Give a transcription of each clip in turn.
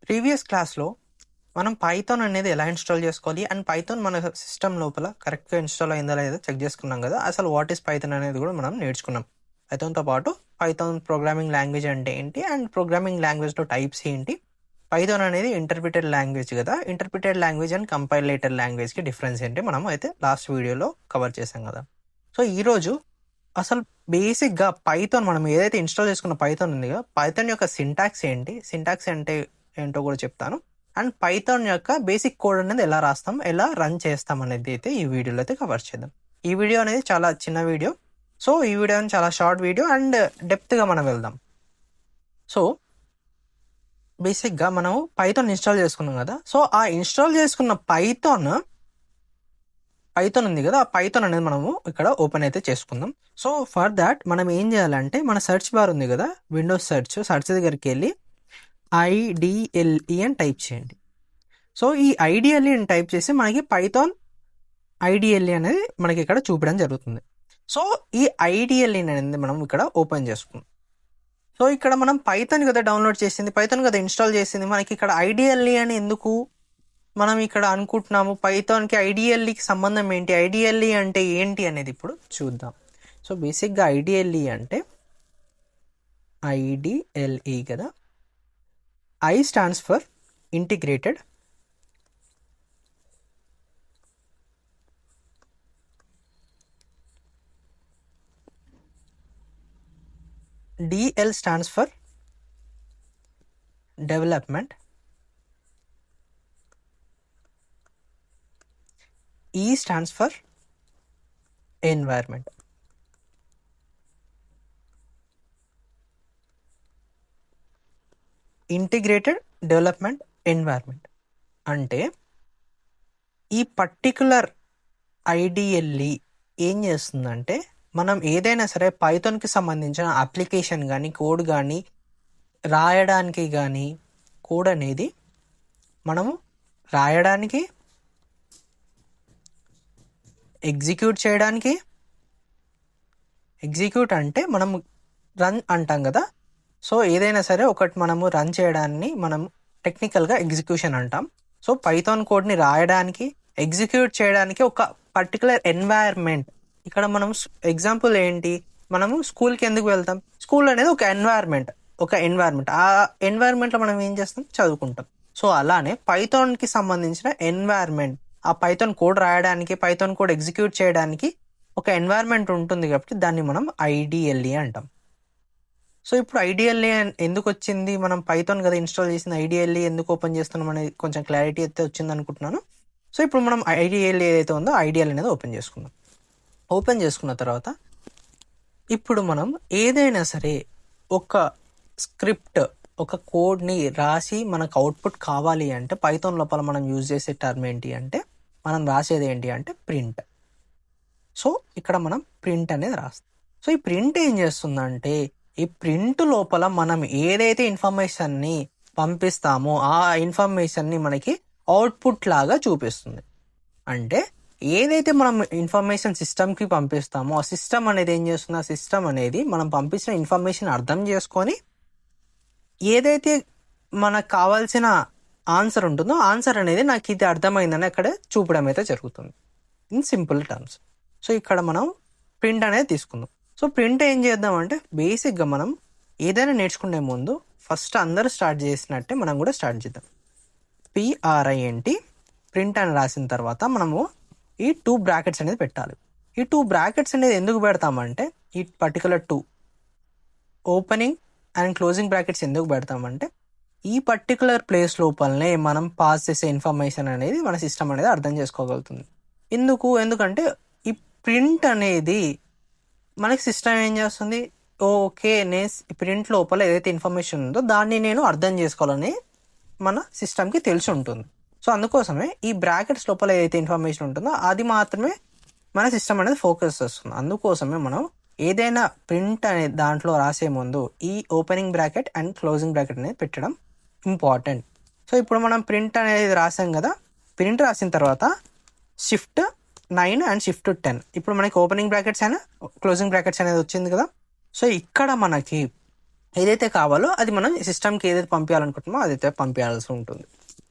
Previous క్లాస్లో మనం Python అనేది ఎలా ఇన్స్టాల్ చేసుకోవాలి అండ్ పైథాన్ మన సిస్టమ్ లోపల కరెక్ట్గా ఇన్స్టాల్ అయిందా లేదా చెక్ చేసుకున్నాం కదా. అసలు వాట్ ఈస్ పైథాన్ అనేది కూడా మనం నేర్చుకున్నాం. పైథాన్తో పాటు పైథాన్ ప్రోగ్రామింగ్ లాంగ్వేజ్ అంటే ఏంటి అండ్ ప్రోగ్రామింగ్ లాంగ్వేజ్లో టైప్స్ ఏంటి, పైథాన్ అనేది ఇంటర్ప్రిటెడ్ లాంగ్వేజ్ కదా, ఇంటర్ప్రిటెడ్ లాంగ్వేజ్ అండ్ కంపైలేటెడ్ లాంగ్వేజ్కి డిఫరెన్స్ ఏంటి మనం అయితే లాస్ట్ వీడియోలో కవర్ చేసాం కదా. సో ఈరోజు అసలు బేసిక్గా పైథాన్ మనం ఏదైతే ఇన్స్టాల్ చేసుకున్న పైథాన్ ఉంది కదా, పైథాన్ యొక్క సింటాక్స్ ఏంటి, సింటాక్స్ అంటే ఏంటో కూడా చెప్తాను. అండ్ పైథాన్ యొక్క బేసిక్ కోడ్ అనేది ఎలా రాస్తాం, ఎలా రన్ చేస్తాం అనేది అయితే ఈ వీడియోలో అయితే కవర్ చేద్దాం. ఈ వీడియో అనేది చాలా చిన్న వీడియో, సో ఈ వీడియో చాలా షార్ట్ వీడియో అండ్ డెప్త్గా మనం వెళ్దాం. సో బేసిక్గా మనం పైథాన్ ఇన్స్టాల్ చేసుకున్నాం కదా. సో ఆ ఇన్స్టాల్ చేసుకున్న పైథాన్ ఉంది కదా, ఆ పైథాన్ అనేది మనము ఇక్కడ ఓపెన్ అయితే చేసుకుందాం. సో ఫర్ దాట్ మనం ఏం చేయాలంటే మన సెర్చ్ బార్ ఉంది కదా, విండోస్ సెర్చ్ దగ్గరికి వెళ్ళి IDLE అని టైప్ చేయండి. సో ఈ IDLE అని టైప్ చేసి మనకి పైథాన్ IDLE అనేది మనకి ఇక్కడ చూపడం జరుగుతుంది. సో ఈ IDLE అనేది మనం ఇక్కడ ఓపెన్ చేసుకుందాం. సో ఇక్కడ మనం పైథాన్ కదా డౌన్లోడ్ చేసింది, పైథాన్ కదా ఇన్స్టాల్ చేసింది, మనకి ఇక్కడ IDLE అని ఎందుకు మనం ఇక్కడ అనుకుంటున్నాము, పైథాన్కి IDLEకి సంబంధం ఏంటి, IDLE అంటే ఏంటి అనేది ఇప్పుడు చూద్దాం. సో బేసిక్గా IDLE అంటే IDLE కదా, I stands for integrated DL stands for development, E stands for environment. Integrated development environment అంటే ఈ పర్టికులర్ IDLE ఏం చేస్తుందంటే మనం ఏదైనా సరే పైథాన్కి సంబంధించిన అప్లికేషన్ కానీ కోడ్ కానీ రాయడానికి కానీ, కోడ్ అనేది మనము రాయడానికి, ఎగ్జిక్యూట్ చేయడానికి, ఎగ్జిక్యూట్ అంటే మనం రన్ అంటాం కదా. సో ఏదైనా సరే ఒకటి మనము రన్ చేయడాన్ని మనం టెక్నికల్గా ఎగ్జిక్యూషన్ అంటాం. సో పైథాన్ కోడ్ని రాయడానికి, ఎగ్జిక్యూట్ చేయడానికి ఒక పర్టికులర్ ఎన్వైర్న్మెంట్. ఇక్కడ మనం ఎగ్జాంపుల్ ఏంటి, మనము స్కూల్కి ఎందుకు వెళ్తాం, స్కూల్ అనేది ఒక ఎన్వైర్న్మెంట్. ఆ ఎన్వైర్న్మెంట్లో మనం ఏం చేస్తాం, చదువుకుంటాం. సో అలానే పైథాన్కి సంబంధించిన ఎన్వైర్న్మెంట్, ఆ పైథాన్ కోడ్ రాయడానికి, పైథాన్ కోడ్ ఎగ్జిక్యూట్ చేయడానికి ఒక ఎన్వైర్న్మెంట్ ఉంటుంది కాబట్టి దాన్ని మనం IDLE అంటాం. సో ఇప్పుడు IDLE ఎందుకు వచ్చింది, మనం పైథాన్ కదా ఇన్స్టాల్ చేసిన, IDLE ఎందుకు ఓపెన్ చేస్తున్నాం అనేది కొంచెం క్లారిటీ అయితే వచ్చింది అనుకుంటున్నాను. సో ఇప్పుడు మనం IDLE ఏదైతే ఉందో IDLE అనేది ఓపెన్ చేసుకుందాం. ఓపెన్ చేసుకున్న తర్వాత ఇప్పుడు మనం ఏదైనా సరే ఒక స్క్రిప్ట్, ఒక కోడ్ని రాసి మనకు అవుట్పుట్ కావాలి అంటే పైథాన్ లోపల మనం యూజ్ చేసే టర్మ్ ఏంటి అంటే, మనం రాసేది ఏంటి అంటే ప్రింట్. సో ఇక్కడ మనం ప్రింట్ అనేది రాస్తాం. సో ఈ ప్రింట్ ఏం చేస్తుందంటే, ఈ ప్రింట్ లోపల మనం ఏదైతే ఇన్ఫర్మేషన్ని పంపిస్తామో ఆ ఇన్ఫర్మేషన్ని మనకి అవుట్పుట్ లాగా చూపిస్తుంది. అంటే ఏదైతే మనం ఇన్ఫర్మేషన్ సిస్టమ్కి పంపిస్తామో ఆ సిస్టమ్ అనేది ఏం చేస్తుంది, ఆ సిస్టమ్ అనేది మనం పంపించిన ఇన్ఫర్మేషన్ అర్థం చేసుకొని ఏదైతే మనకు కావాల్సిన ఆన్సర్ ఉంటుందో ఆన్సర్ అనేది నాకు ఇది అర్థమైందని అక్కడ చూపడం అయితే జరుగుతుంది ఇన్ సింపుల్ టర్మ్స్. సో ఇక్కడ మనం ప్రింట్ అనేది తీసుకుందాం. సో ప్రింట్ ఏం చేద్దామంటే, బేసిక్గా మనం ఏదైనా నేర్చుకునే ముందు ఫస్ట్ అందరూ స్టార్ట్ చేసినట్టే మనం కూడా స్టార్ట్ చేద్దాం. PRINT ప్రింట్ అని రాసిన తర్వాత మనము ఈ 2 బ్రాకెట్స్ అనేది పెట్టాలి. ఈ 2 బ్రాకెట్స్ అనేది ఎందుకు పెడతామంటే, ఈ particular 2 opening and closing brackets ఎందుకు పెడతామంటే, ఈ పర్టికులర్ ప్లేస్ లోపలనే మనం పాస్ చేసే ఇన్ఫర్మేషన్ అనేది మన సిస్టమ్ అనేది అర్థం చేసుకోగలుగుతుంది. ఎందుకంటే ఈ ప్రింట్ అనేది మనకి సిస్టమ్ ఏం చేస్తుంది, ఓకే నేను ప్రింట్ లోపల ఏదైతే ఇన్ఫర్మేషన్ ఉందో దాన్ని నేను అర్థం చేసుకోవాలని మన సిస్టమ్కి తెలిసి ఉంటుంది. సో అందుకోసమే ఈ బ్రాకెట్స్ లోపల ఏదైతే ఇన్ఫర్మేషన్ ఉంటుందో అది మాత్రమే మన సిస్టమ్ అనేది ఫోకస్ చేస్తుంది. అందుకోసమే మనం ఏదైనా ప్రింట్ అనే దాంట్లో రాసే ముందు ఈ opening bracket and closing bracket అనేది పెట్టడం ఇంపార్టెంట్. సో ఇప్పుడు మనం ప్రింట్ అనేది రాసాం కదా, ప్రింట్ రాసిన తర్వాత Shift 9 అండ్ Shift 10 ఇప్పుడు మనకి opening brackets and closing brackets అనేది వచ్చింది కదా. సో ఇక్కడ మనకి ఏదైతే కావాలో అది మనం సిస్టమ్కి ఏదైతే పంపించాలనుకుంటున్నామో అదైతే పంపించాల్సి ఉంటుంది.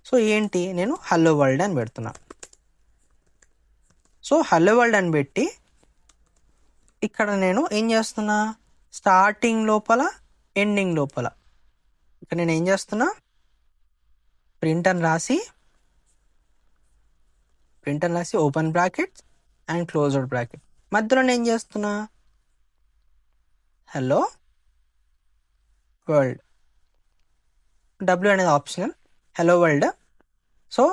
సో ఏంటి, నేను హలో వరల్డ్ అని పెడుతున్నా. సో హలో వరల్డ్ అని పెట్టి ఇక్కడ నేను ఏం చేస్తున్నా, స్టార్టింగ్ లోపల ఎండింగ్ లోపల ఇక్కడ నేను ఏం చేస్తున్నా, ప్రింట్ అని రాసి open brackets and closed bracket, మధ్యలో నేను ఏం చేస్తున్నా, హలో వరల్డ్, డబ్ల్యూ అనేది ఆప్షనల్, హలో వరల్డ్. సో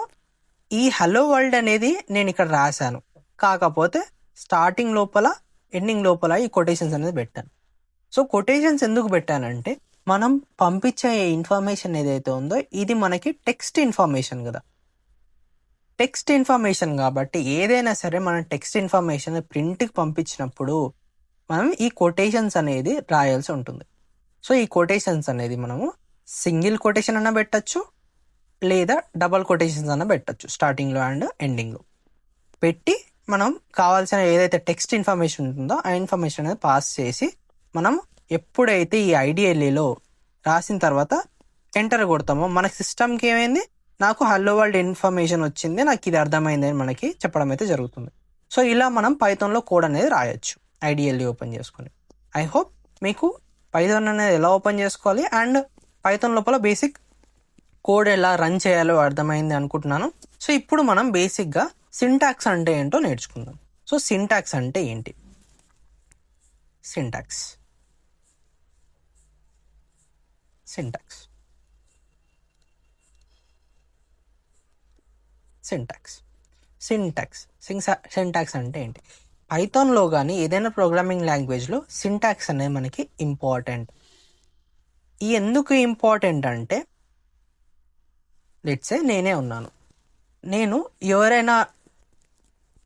ఈ హలో వరల్డ్ అనేది నేను ఇక్కడ రాశాను, కాకపోతే స్టార్టింగ్ లోపల ఎండింగ్ లోపల ఈ కొటేషన్స్ అనేది పెట్టాను. సో కొటేషన్స్ ఎందుకు పెట్టానంటే, మనం పంపించే ఇన్ఫర్మేషన్ ఏదైతే ఉందో ఇది మనకి టెక్స్ట్ ఇన్ఫర్మేషన్ కదా, టెక్స్ట్ ఇన్ఫర్మేషన్ కాబట్టి ఏదైనా సరే మనం టెక్స్ట్ ఇన్ఫర్మేషన్ ప్రింట్కి పంపించినప్పుడు మనం ఈ కొటేషన్స్ అనేది రాయాల్సి ఉంటుంది. సో ఈ కొటేషన్స్ అనేది మనము సింగిల్ కొటేషన్ అన్న పెట్టచ్చు, లేదా డబల్ కొటేషన్స్ అన్న పెట్టచ్చు, స్టార్టింగ్లో అండ్ ఎండింగ్లో పెట్టి మనం కావాల్సిన ఏదైతే టెక్స్ట్ ఇన్ఫర్మేషన్ ఉంటుందో ఆ ఇన్ఫర్మేషన్ అనేది పాస్ చేసి మనం ఎప్పుడైతే ఈ ఐడిఎల్ఏలో రాసిన తర్వాత ఎంటర్ కొడతామో మనకి సిస్టమ్కి ఏమైంది, నాకు హలో వరల్డ్ ఇన్ఫర్మేషన్ వచ్చింది, నాకు ఇది అర్థమైంది అని మనకి చెప్పడం అయితే జరుగుతుంది. సో ఇలా మనం పైథాన్లో కోడ్ అనేది రాయొచ్చు ఐడిఎల్ఏ ఓపెన్ చేసుకొని. ఐ హోప్ మీకు పైథాన్ అనేది ఎలా ఓపెన్ చేసుకోవాలి అండ్ పైథాన్ లోపల బేసిక్ కోడ్ ఎలా రన్ చేయాలో అర్థమైంది అనుకుంటున్నాను. సో ఇప్పుడు మనం బేసిక్గా సింటాక్స్ అంటే ఏంటో నేర్చుకుందాం. సో సింటాక్స్ అంటే ఏంటి, సింటాక్స్ సింటాక్స్ అంటే ఏంటి, పైథాన్లో కానీ ఏదైనా ప్రోగ్రామింగ్ లాంగ్వేజ్లో సింటాక్స్ అనేది మనకి ఇంపార్టెంట్. ఈ ఎందుకు ఇంపార్టెంట్ అంటే, లెట్స్ సే నేనే ఉన్నాను, నేను ఎవరైనా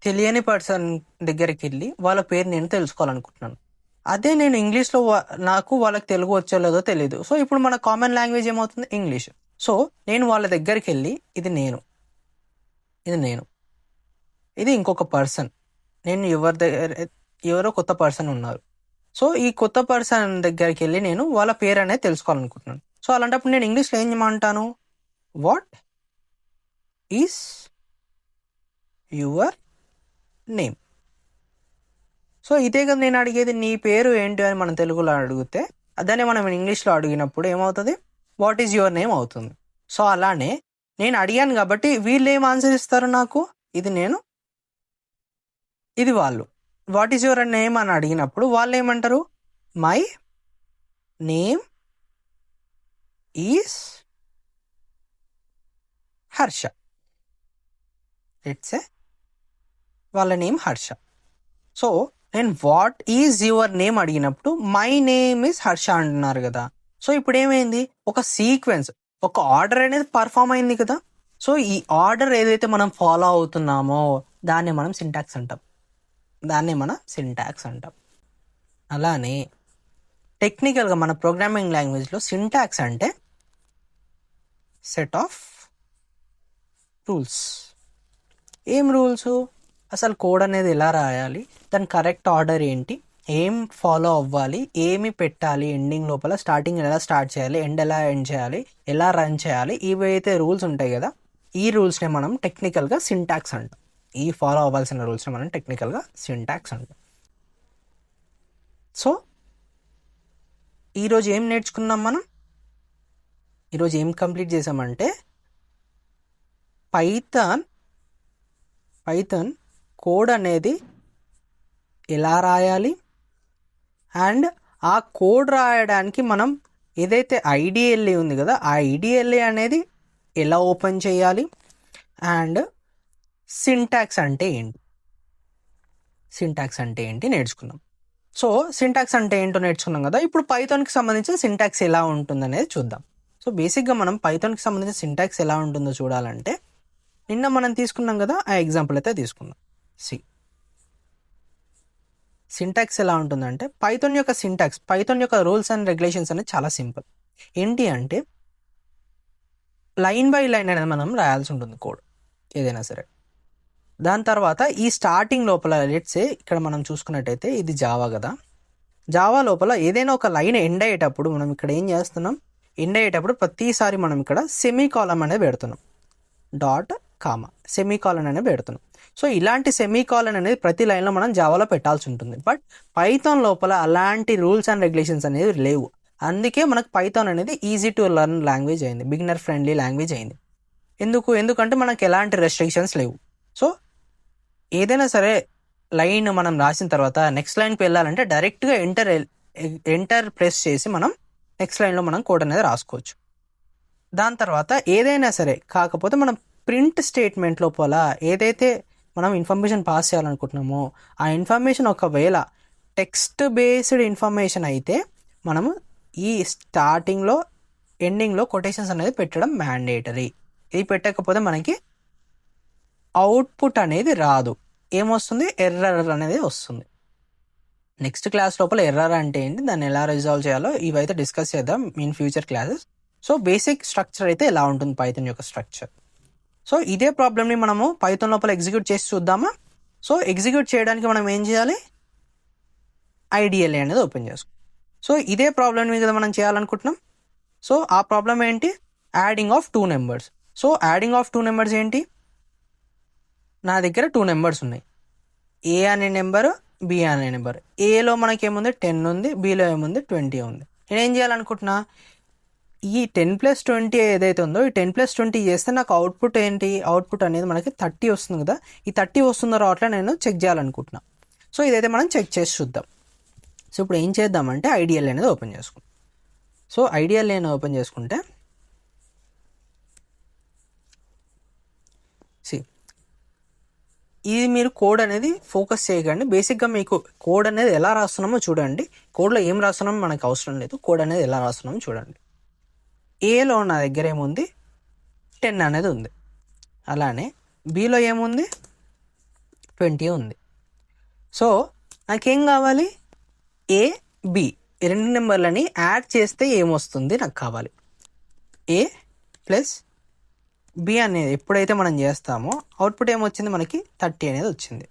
తెలియని పర్సన్ దగ్గరికి వెళ్ళి వాళ్ళ పేరు నేను తెలుసుకోవాలనుకుంటున్నాను. అదే నేను ఇంగ్లీష్లో నాకు వాళ్ళకి తెలుగు వచ్చో లేదో తెలియదు. సో ఇప్పుడు మన కామన్ లాంగ్వేజ్ ఏమవుతుంది, ఇంగ్లీష్. సో నేను వాళ్ళ దగ్గరికి వెళ్ళి ఇది నేను ఇది ఇంకొక పర్సన్, నేను ఎవరో కొత్త పర్సన్ ఉన్నారు. సో ఈ కొత్త పర్సన్ దగ్గరికి వెళ్ళి నేను వాళ్ళ పేరు అనేది తెలుసుకోవాలనుకుంటున్నాను. సో అలాంటప్పుడు నేను ఇంగ్లీష్లో ఏం చేయమంటాను, what is your name. So ఇదే కదా నేను అడిగేది, నీ పేరు ఏంటి అని మనం తెలుగులో అడిగితే అదే మనం ఇంగ్లీష్లో అడిగినప్పుడు ఏమవుతుంది, వాట్ ఈజ్ యువర్ నేమ్ అవుతుంది. సో అలానే నేను అడిగాను కాబట్టి వీళ్ళు ఏం ఆన్సర్ ఇస్తారు నాకు, ఇది నేను ఇది వాళ్ళు. వాట్ ఈజ్ యువర్ నేమ్ అని అడిగినప్పుడు వాళ్ళు ఏమంటారు, my name is Harsha. Let's say వాళ్ళ నేమ్ హర్ష. సో నేను వాట్ ఈజ్ యువర్ నేమ్ అడిగినప్పుడు మై నేమ్ ఈజ్ హర్ష అంటున్నారు కదా. సో ఇప్పుడు ఏమైంది, ఒక సీక్వెన్స్, ఒక ఆర్డర్ అనేది పర్ఫామ్ అయింది కదా. సో ఈ ఆర్డర్ ఏదైతే మనం ఫాలో అవుతున్నామో దాన్ని మనం సింటాక్స్ అంటాం. అలానే టెక్నికల్గా మన ప్రోగ్రామింగ్ లాంగ్వేజ్లో సింటాక్స్ అంటే సెట్ ఆఫ్ రూల్స్. ఏం రూల్స్, అసలు కోడ్ అనేది ఎలా రాయాలి, దాని కరెక్ట్ ఆర్డర్ ఏంటి, ఏం ఫాలో అవ్వాలి, ఏమి పెట్టాలి ఎండింగ్ లోపల, స్టార్టింగ్ ఎలా స్టార్ట్ చేయాలి, ఎండ్ ఎలా ఎండ్ చేయాలి, ఎలా రన్ చేయాలి, ఇవైతే రూల్స్ ఉంటాయి కదా, ఈ రూల్స్ని మనం టెక్నికల్గా సింటాక్స్ అంటాం. ఈ ఫాలో అవ్వాల్సిన రూల్స్ని మనం టెక్నికల్గా సింటాక్స్ అంటాం. సో ఈరోజు ఏం నేర్చుకున్నాం మనం, ఈరోజు ఏం కంప్లీట్ చేసామంటే పైథాన్ కోడ్ అనేది ఎలా రాయాలి అండ్ ఆ కోడ్ రాయడానికి మనం ఏదైతే ఐడిఎల్ఏ ఉంది కదా ఆ ఐడిఎల్ఏ అనేది ఎలా ఓపెన్ చేయాలి అండ్ సింటాక్స్ అంటే ఏంటి నేర్చుకున్నాం. సో సింటాక్స్ అంటే ఏంటో నేర్చుకున్నాం కదా, ఇప్పుడు పైథాన్కి సంబంధించిన సింటాక్స్ ఎలా ఉంటుంది అనేది చూద్దాం. సో బేసిక్గా మనం పైథాన్కి సంబంధించిన సింటాక్స్ ఎలా ఉంటుందో చూడాలంటే నిన్న మనం తీసుకున్నాం కదా ఆ ఎగ్జాంపుల్ అయితే తీసుకుందాం. సింటాక్స్ ఎలా ఉంటుందంటే పైథాన్ యొక్క రూల్స్ అండ్ రెగ్యులేషన్స్ అనేది చాలా సింపుల్. ఏంటి అంటే లైన్ బై లైన్ అనేది మనం రాయాల్సి ఉంటుంది కోడ్ ఏదైనా సరే. దాని తర్వాత ఈ స్టార్టింగ్ లోపల లెట్స్ సే ఇక్కడ మనం చూసుకున్నట్టయితే ఇది జావా కదా, జావా లోపల ఏదైనా ఒక లైన్ ఎండ్ అయ్యేటప్పుడు మనం ఇక్కడ ఏం చేస్తున్నాం, ఎండ్ అయ్యేటప్పుడు ప్రతిసారి మనం ఇక్కడ సెమీకాలన్ అనేది పెడుతున్నాం, డాట్ కామా సెమీకాలన్ అనేది పెడుతున్నాం. సో ఇలాంటి సెమీకాలన్ అనేది ప్రతి లైన్లో మనం జావాలో పెట్టాల్సి ఉంటుంది. బట్ పైథాన్ లోపల అలాంటి రూల్స్ అండ్ రెగ్యులేషన్స్ అనేవి లేవు. అందుకే మనకు పైథాన్ అనేది ఈజీ టు లెర్న్ లాంగ్వేజ్ అయింది, బిగినర్ ఫ్రెండ్లీ లాంగ్వేజ్ అయింది. ఎందుకంటే మనకు ఎలాంటి రెస్ట్రిక్షన్స్ లేవు. సో ఏదైనా సరే లైన్ మనం రాసిన తర్వాత నెక్స్ట్ లైన్కి వెళ్ళాలంటే డైరెక్ట్గా ఎంటర్ ప్రెస్ చేసి మనం నెక్స్ట్ లైన్లో మనం కోడ్ అనేది రాసుకోవచ్చు. దాని తర్వాత ఏదైనా సరే కాకపోతే మనం ప్రింట్ స్టేట్మెంట్ లోపల ఏదైతే మనం ఇన్ఫర్మేషన్ పాస్ చేయాలనుకుంటున్నామో ఆ ఇన్ఫర్మేషన్ ఒకవేళ టెక్స్ట్ బేస్డ్ ఇన్ఫర్మేషన్ అయితే మనము ఈ స్టార్టింగ్లో ఎండింగ్లో కొటేషన్స్ అనేది పెట్టడం మ్యాండేటరీ. ఇది పెట్టకపోతే మనకి అవుట్పుట్ అనేది రాదు, ఏమొస్తుంది, ఎర్రర్ అనేది వస్తుంది. నెక్స్ట్ క్లాస్ లోపల ఎర్రర్ అంటే ఏంటి, దాన్ని ఎలా రిజాల్వ్ చేయాలో ఇవైతే డిస్కస్ చేద్దాం in future classes. So basic structure అయితే ఎలా ఉంటుంది పైథాన్ యొక్క స్ట్రక్చర్. సో ఇదే ప్రాబ్లమ్ని మనము పైథాన్ లోపల ఎగ్జిక్యూట్ చేసి చూద్దామా. సో ఎగ్జిక్యూట్ చేయడానికి మనం ఏం చేయాలి, ఐడిఎల్ఏ అనేది ఓపెన్ చేసుకో. సో ఇదే ప్రాబ్లమ్ని కదా మనం చేయాలనుకుంటున్నాం. సో ఆ ప్రాబ్లం ఏంటి, adding of 2 numbers. So adding of 2 numbers ఏంటి, నా దగ్గర 2 నెంబర్స్ ఉన్నాయి, ఏ అనే నెంబరు, బి అనే నెంబర్. ఏలో మనకి ఏముంది 10 ఉంది, బిలో ఏముంది 20 ఉంది. నేనేం చేయాలనుకుంటున్నా, ఈ 10+20 ఏదైతే ఉందో ఈ 10+20 చేస్తే నాకు అవుట్పుట్ ఏంటి, అవుట్పుట్ అనేది మనకి 30 వస్తుంది కదా. ఈ 30 వస్తుందో రావట్లే నేను చెక్ చేయాలనుకుంటున్నా. సో ఇదైతే మనం చెక్ చేసి చూద్దాం. సో ఇప్పుడు ఏం చేద్దామంటే ఐడిఎల్ అనేది ఓపెన్ చేసుకుంటాం. సో ఐడిఎల్ అనేది ఓపెన్ చేసుకుంటే ఇది మీరు కోడ్ అనేది ఫోకస్ చేయకండి. బేసిక్గా మీకు కోడ్ అనేది ఎలా రాస్తున్నామో చూడండి. కోడ్లో ఏం రాస్తున్నామో మనకు అవసరం లేదు, కోడ్ అనేది ఎలా రాస్తున్నామో చూడండి. ఏలో నా దగ్గర ఏముంది 10 అనేది ఉంది, అలానే బిలో ఏముంది 20 ఉంది. సో నాకేం కావాలి, ఏ బి ఈ 2 నెంబర్లని యాడ్ చేస్తే ఏమొస్తుంది నాకు కావాలి. ఏ ప్లస్ బి అనేది ఎప్పుడైతే మనం చేస్తామో అవుట్పుట్ ఏమొచ్చింది, మనకి 30 అనేది వచ్చింది.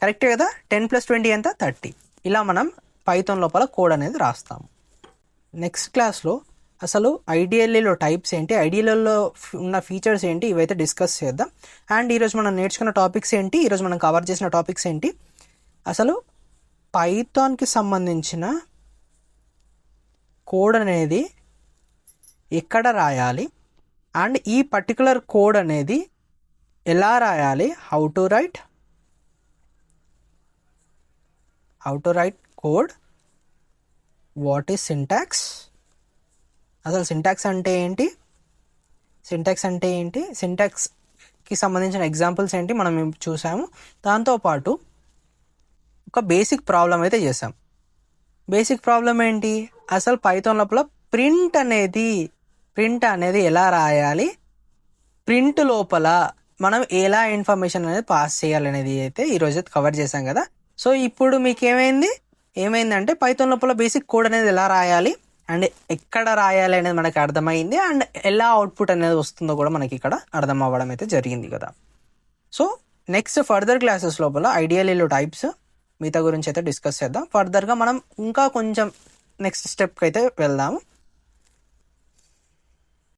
కరెక్టే కదా, 10+20 ఎంత 30. ఇలా మనం పైథాన్ లోపల కోడ్ అనేది రాస్తాము. నెక్స్ట్ క్లాస్లో అసలు ఐడిఎల్ఏలో టైప్స్ ఏంటి, ఐడిఎల్ఏలో ఉన్న ఫీచర్స్ ఏంటి, ఇవైతే డిస్కస్ చేద్దాం. అండ్ ఈరోజు మనం నేర్చుకున్న టాపిక్స్ ఏంటి, ఈరోజు మనం కవర్ చేసిన టాపిక్స్ ఏంటి, అసలు పైథాన్కి సంబంధించిన కోడ్ అనేది ఎక్కడ రాయాలి, అండ్ ఈ పర్టికులర్ కోడ్ అనేది ఎలా రాయాలి, how to right code, what is syntax, అసలు సింటాక్స్ అంటే ఏంటి, సింటాక్స్కి సంబంధించిన ఎగ్జాంపుల్స్ ఏంటి మనం చూసాము. దాంతోపాటు ఒక బేసిక్ ప్రాబ్లం అయితే చేసాం. బేసిక్ ప్రాబ్లం ఏంటి, అసలు పైథాన్ లోపల ప్రింట్ అనేది ఎలా రాయాలి, ప్రింట్ లోపల మనం ఎలా ఇన్ఫర్మేషన్ అనేది పాస్ చేయాలి అనేది అయితే ఈరోజు కవర్ చేసాం కదా. సో ఇప్పుడు మీకు ఏమైందంటే పైథాన్ లోపల బేసిక్ కోడ్ అనేది ఎలా రాయాలి అండ్ ఎక్కడ రాయాలి అనేది మనకి అర్థమైంది, అండ్ ఎలా అవుట్పుట్ అనేది వస్తుందో కూడా మనకి ఇక్కడ అర్థం అవ్వడం అయితే జరిగింది కదా. సో నెక్స్ట్ ఫర్దర్ క్లాసెస్ లోపల ఐడిఎల్ఏలో టైప్స్ మిగతా గురించి అయితే డిస్కస్ చేద్దాం. ఫర్దర్గా మనం ఇంకా కొంచెం నెక్స్ట్ స్టెప్కి అయితే వెళ్దాము.